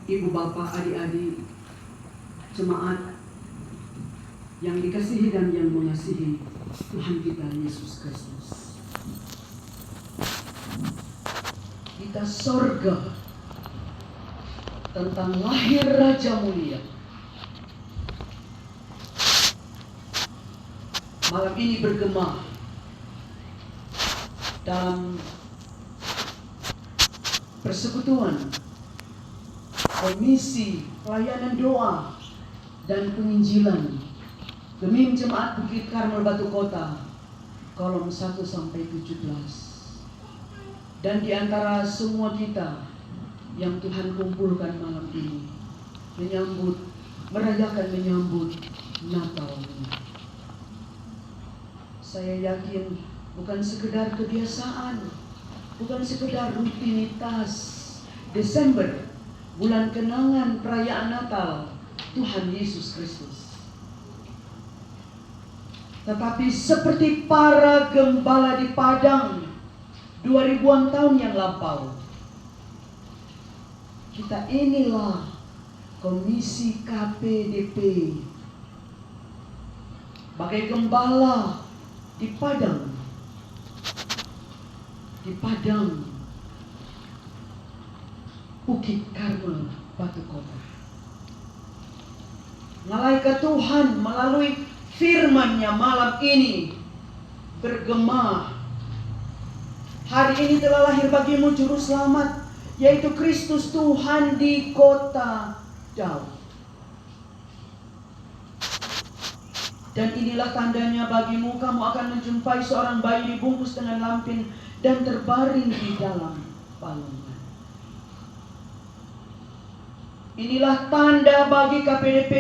Ibu bapak, adik-adik, jemaat yang dikasihi dan yang mengasihi Tuhan kita Yesus Kristus. Kita sorga tentang lahir Raja Mulia. Malam ini bergema dalam persekutuan Komisi Pelayanan Doa dan Penginjilan Gemim Jemaat Bukit Karmel Batu Kota, kolom 1-17. Dan di antara semua kita yang Tuhan kumpulkan malam ini, menyambut Natal ini. Saya yakin bukan sekedar kebiasaan, bukan sekedar rutinitas Desember, bulan kenangan perayaan Natal Tuhan Yesus Kristus. Tetapi seperti para gembala di padang 2000-an tahun yang lampau, kita inilah Komisi KPDP, bagai gembala di padang Bukit Karmel Batu Kota. Malaikat Tuhan melalui firman-Nya malam ini bergema. Hari ini telah lahir bagimu juru selamat, yaitu Kristus Tuhan di kota Daud. Dan inilah tandanya bagimu, kamu akan menjumpai seorang bayi dibungkus dengan lampin dan terbaring di dalam palungan. Inilah tanda bagi KPDP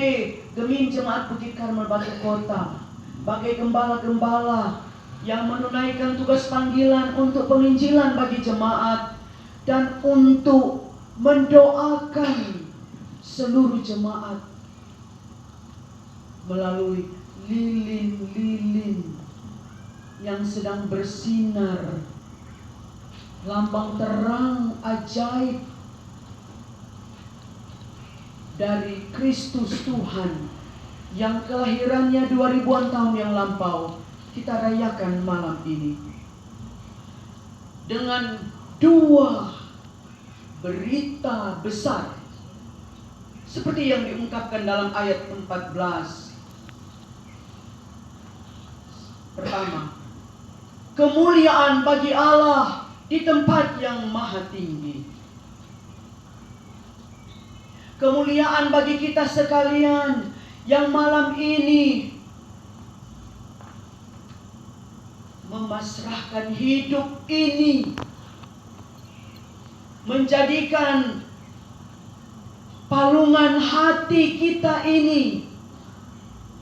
Gemim Jemaat Bukit Karmel Batu Kota, bagai gembala-gembala yang menunaikan tugas panggilan untuk penginjilan bagi jemaat dan untuk mendoakan seluruh jemaat melalui lilin-lilin yang sedang bersinar, lambang terang ajaib dari Kristus Tuhan yang kelahirannya 2000-an tahun yang lampau kita rayakan malam ini dengan dua berita besar seperti yang diungkapkan dalam ayat 14. Pertama, kemuliaan bagi Allah di tempat yang maha tinggi. Kemuliaan bagi kita sekalian yang malam ini memasrahkan hidup ini, menjadikan palungan hati kita ini,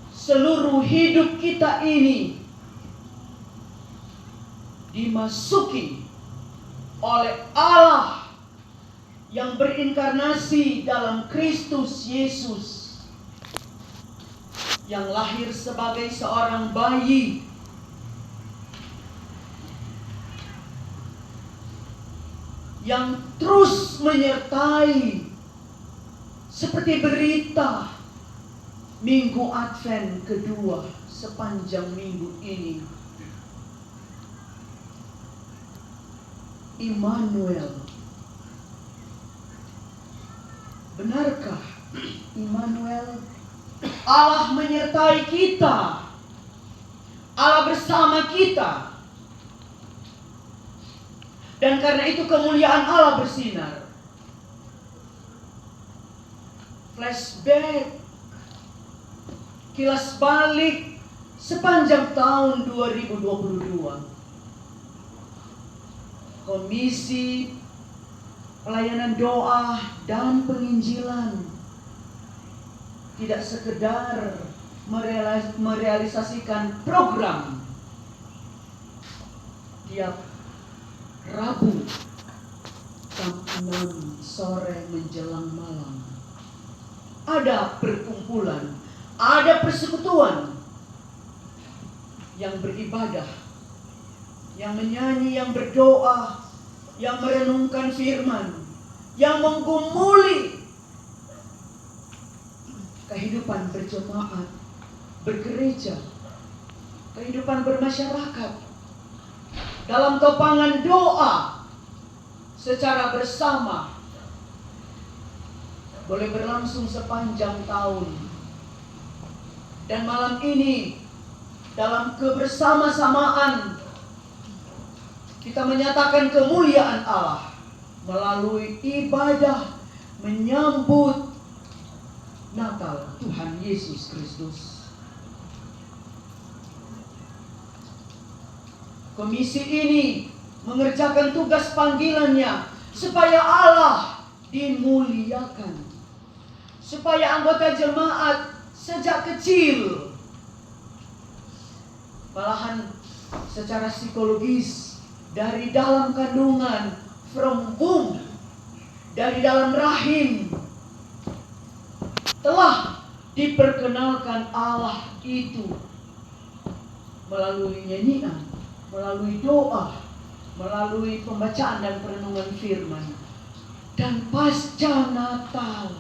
seluruh hidup kita ini dimasuki oleh Allah yang berinkarnasi dalam Kristus Yesus, yang lahir sebagai seorang bayi, yang terus menyertai seperti berita Minggu Advent kedua sepanjang minggu ini. Immanuel. Benarkah Immanuel? Allah menyertai kita, Allah bersama kita, dan karena itu kemuliaan Allah bersinar. Flashback, kilas balik sepanjang tahun 2022. Komisi Pelayanan Doa dan Penginjilan tidak sekedar merealisasikan program tiap Rabu jam 6 sore menjelang malam. Ada perkumpulan, ada persekutuan yang beribadah, yang menyanyi, yang berdoa, yang merenungkan firman, yang menggumuli kehidupan berjemaat, bergereja, kehidupan bermasyarakat, dalam topangan doa secara bersama boleh berlangsung sepanjang tahun. Dan malam ini dalam kebersama-samaan kita menyatakan kemuliaan Allah melalui ibadah menyambut Natal Tuhan Yesus Kristus. Komisi ini mengerjakan tugas panggilannya supaya Allah dimuliakan, supaya anggota jemaat sejak kecil, malahan secara psikologis, dari dalam kandungan, from womb, dari dalam rahim, telah diperkenalkan Allah itu melalui nyanyian, melalui doa, melalui pembacaan dan perenungan firman. Dan pasca Natal,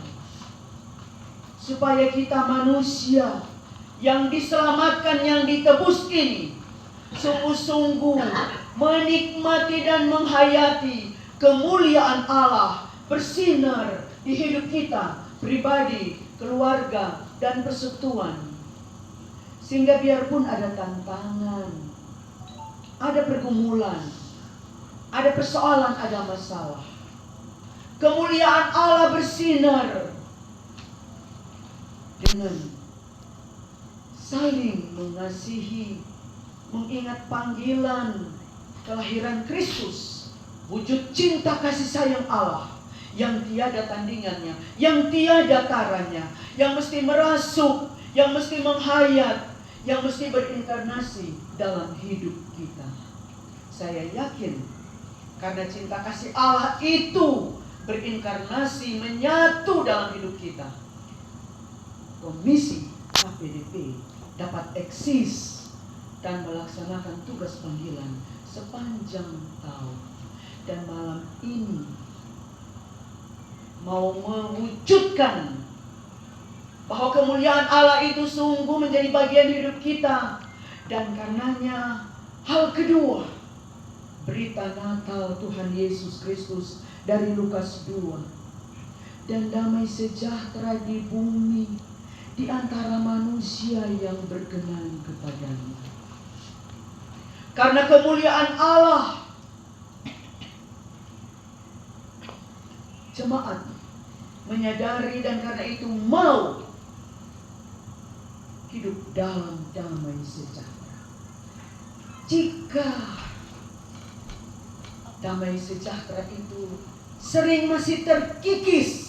supaya kita manusia yang diselamatkan, yang ditebus ini sungguh-sungguh menikmati dan menghayati kemuliaan Allah bersinar di hidup kita, pribadi, keluarga, dan persekutuan. Sehingga biarpun ada tantangan, ada pergumulan, ada persoalan, ada masalah, kemuliaan Allah bersinar dengan saling mengasihi, mengingat panggilan kelahiran Kristus, wujud cinta kasih sayang Allah yang tiada tandingannya, yang tiada taranya, yang mesti merasuk, yang mesti menghayat, yang mesti berinkarnasi dalam hidup kita. Saya yakin karena cinta kasih Allah itu berinkarnasi, menyatu dalam hidup kita, Komisi KPDP dapat eksis dan melaksanakan tugas panggilan sepanjang tahun. Dan malam ini mau mewujudkan bahwa kemuliaan Allah itu sungguh menjadi bagian hidup kita. Dan karenanya hal kedua, berita Natal Tuhan Yesus Kristus dari Lukas 2. Dan damai sejahtera di bumi di antara manusia yang berkenan kepadanya. Karena kemuliaan Allah, jemaat menyadari dan karena itu mau hidup dalam damai sejahtera. Jika damai sejahtera itu sering masih terkikis,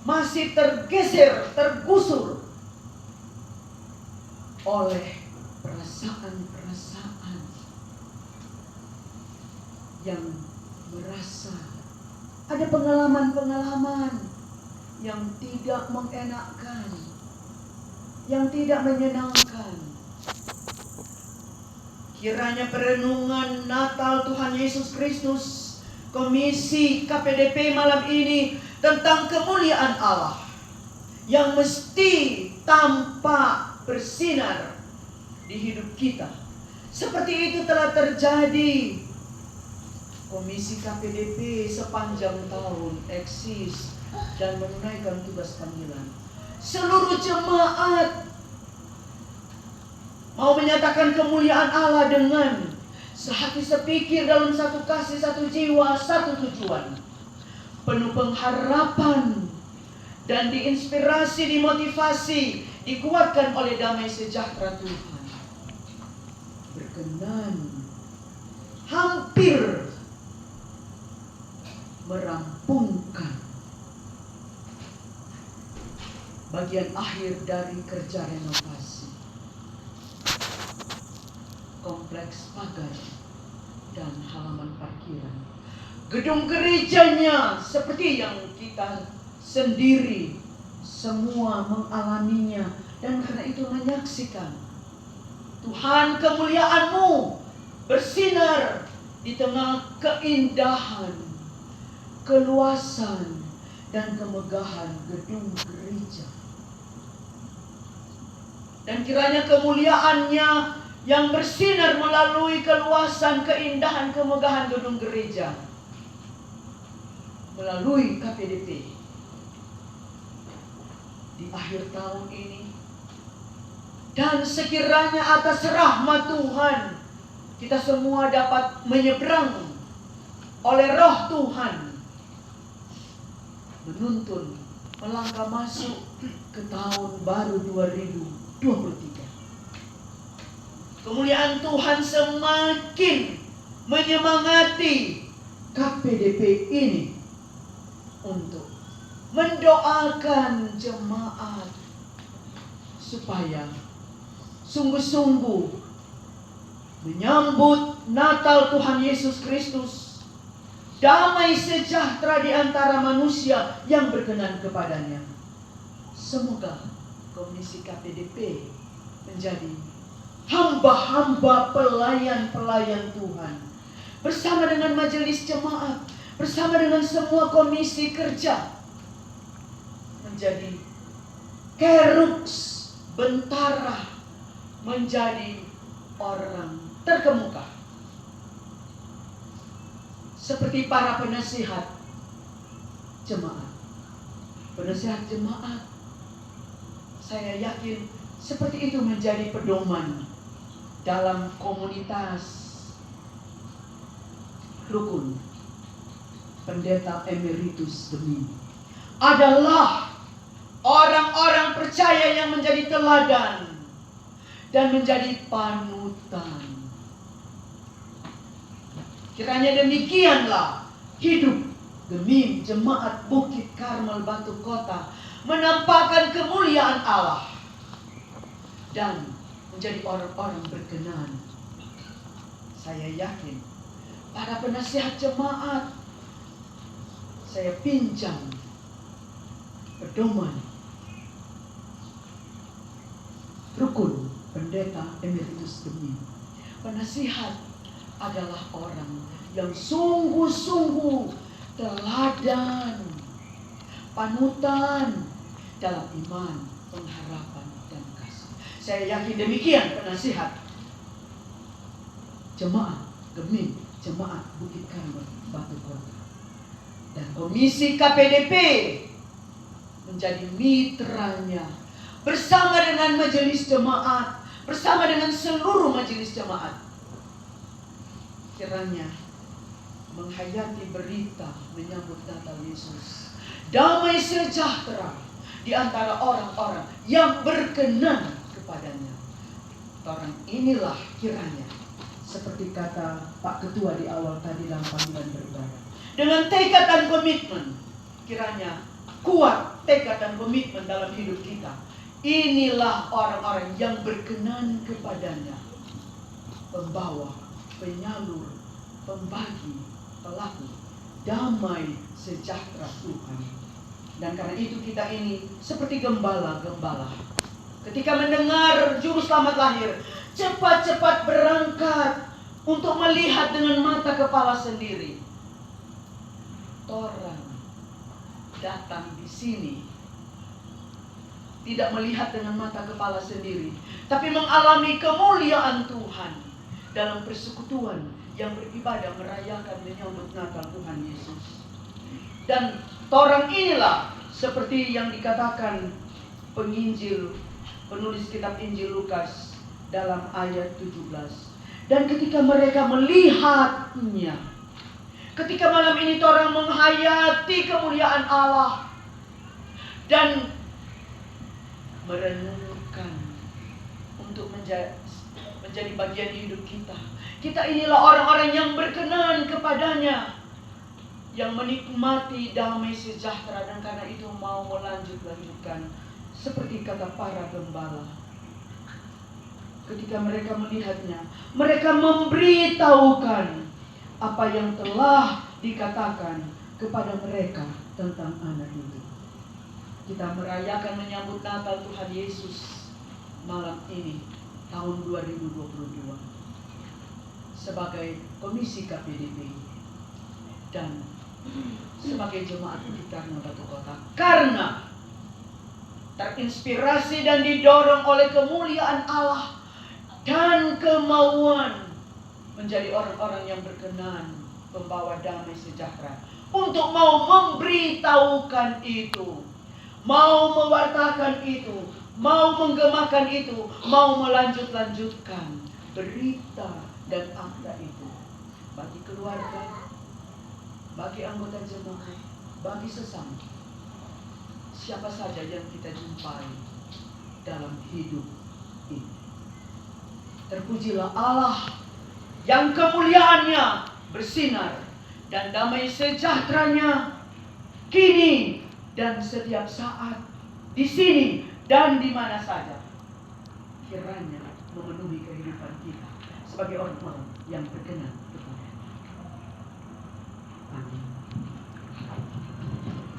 masih tergeser, tergusur oleh perasaan-perasaan yang merasa ada pengalaman-pengalaman yang tidak mengenakkan, yang tidak menyenangkan. Kiranya perenungan Natal Tuhan Yesus Kristus, Komisi KPDP malam ini tentang kemuliaan Allah yang mesti tampak bersinar di hidup kita. Seperti itu telah terjadi. Komisi KPDP sepanjang tahun eksis dan menunaikan tugas panggilan. Seluruh jemaat mau menyatakan kemuliaan Allah dengan sehati sepikir dalam satu kasih, satu jiwa, satu tujuan. Penuh pengharapan dan diinspirasi, dimotivasi, dikuatkan oleh damai sejahtera Tuhan. Berkenan hampir merampungkan bagian akhir dari kerja renovasi kompleks pagar dan halaman parkiran. Gedung gerejanya seperti yang kita sendiri semua mengalaminya, dan karena itu menyaksikan Tuhan kemuliaan-Mu bersinar di tengah keindahan, keluasan, dan kemegahan gedung gereja. Dan kiranya kemuliaannya yang bersinar melalui keluasan, keindahan, kemegahan gedung gereja, melalui KPDP di akhir tahun ini. Dan sekiranya atas rahmat Tuhan kita semua dapat menyeberang oleh roh Tuhan, menuntun melangkah masuk ke tahun baru 2023. Kemuliaan Tuhan semakin menyemangati KPDP ini untuk mendoakan jemaat supaya sungguh-sungguh menyambut Natal Tuhan Yesus Kristus, damai sejahtera di antara manusia yang berkenan kepadanya. Semoga Komisi KPDP menjadi hamba-hamba pelayan-pelayan Tuhan, bersama dengan majelis jemaat, bersama dengan semua komisi kerja, menjadi keruks bentara, menjadi orang terkemuka, seperti para penasihat jemaat. Penasihat jemaat, saya yakin seperti itu menjadi pedoman dalam komunitas rukun pendeta emeritus demi adalah orang-orang percaya yang menjadi teladan dan menjadi panutan. Kiranya demikianlah hidup demi jemaat Bukit Karmel Batu Kota menampakkan kemuliaan Allah dan menjadi orang-orang berkenan. Saya yakin para penasihat jemaat, saya pinjam pedoman rukun pendeta emeritus demi. Penasihat adalah orang yang sungguh-sungguh teladan, panutan dalam iman, pengharapan, dan kasih. Saya yakin demikian penasihat jemaat Gemim, jemaat Bukit Karmel Batu Kota. Dan Komisi KPDP menjadi mitranya bersama dengan majelis jemaat, bersama dengan seluruh majelis jemaat. Kiranya menghayati berita menyambut Natal Yesus, damai sejahtera di antara orang-orang yang berkenan kepadanya. Orang inilah kiranya, seperti kata Pak Ketua di awal tadi dalam panggilan beribadah, dengan tekad dan komitmen, kiranya kuat tekad dan komitmen dalam hidup kita. Inilah orang-orang yang berkenan kepadanya, pembawa, penyalur, pembagi, pelaku damai sejahtera Tuhan. Dan karena itu kita ini seperti gembala-gembala, ketika mendengar juru selamat lahir, cepat-cepat berangkat untuk melihat dengan mata kepala sendiri. Orang datang di sini tidak melihat dengan mata kepala sendiri, tapi mengalami kemuliaan Tuhan dalam persekutuan yang beribadah merayakan menyambut Natal Tuhan Yesus. Dan orang inilah seperti yang dikatakan penginjil, penulis kitab Injil Lukas dalam ayat 17. Dan ketika mereka melihatnya, ketika malam ini orang menghayati kemuliaan Allah dan merenungkan untuk menjadi bagian hidup kita. Kita inilah orang-orang yang berkenan kepadanya, yang menikmati damai sejahtera, dan karena itu mau melanjutkan seperti kata para gembala. Ketika mereka melihatnya, mereka memberitahukan apa yang telah dikatakan kepada mereka tentang anak itu. Kita merayakan menyambut Natal Tuhan Yesus malam ini, tahun 2022, sebagai Komisi KPDP dan sebagai jemaat Bukit Karmel Batu Kota. Karena terinspirasi dan didorong oleh kemuliaan Allah dan kemauan menjadi orang-orang yang berkenan, membawa damai sejahtera, untuk mau memberitahukan itu, mau mewartakan itu, mau menggemakan itu, mau melanjutkan berita dan akta itu bagi keluarga, bagi anggota jemaat, bagi sesama, siapa saja yang kita jumpai dalam hidup ini. Terpujilah Allah yang kemuliaannya bersinar dan damai sejahteranya kini dan setiap saat, di sini dan di mana saja, kiranya memenuhi kehidupan kita sebagai orang-orang yang berkenan